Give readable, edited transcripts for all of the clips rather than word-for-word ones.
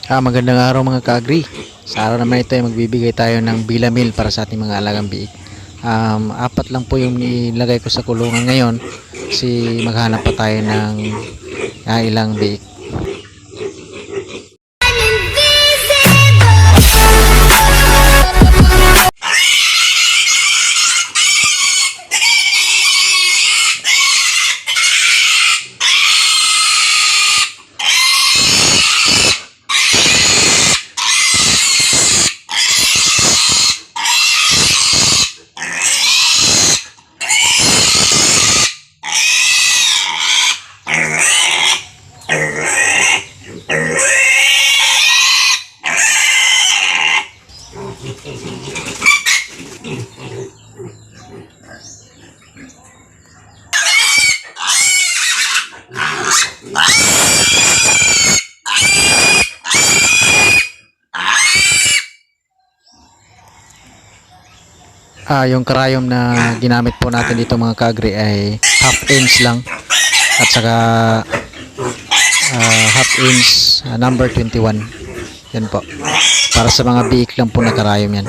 Magandang araw mga ka-agri. Sa araw naman ito ay magbibigay tayo ng Bilamil para sa ating mga alagang biik. Apat lang po yung nilagay ko sa kulungan ngayon kasi maghanap pa tayo ng ilang biik. Yung karayom na ginamit po natin dito mga ka-agri ay half inch lang at saka half inch number 21. Yan po. Para sa mga biik lang po na karayom yan.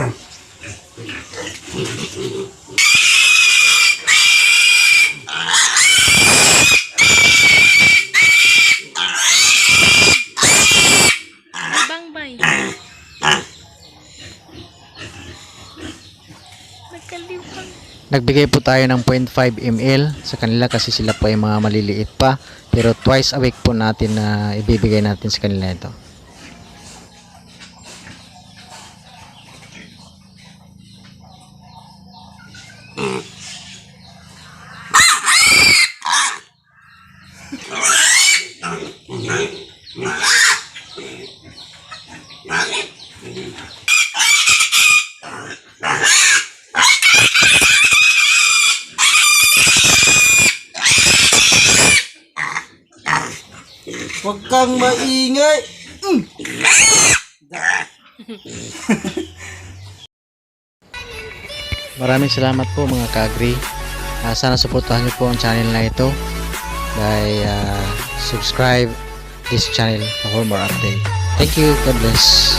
Nagbigay po tayo ng 0.5 ml sa kanila kasi sila po ay mga maliliit pa, pero twice a week po natin na ibibigay natin sa kanila ito. Huwag kang maingay. Maraming salamat po mga ka-agri. Sana suportahan niyo po ang channel na ito by subscribe this channel for more update. Thank you. God bless.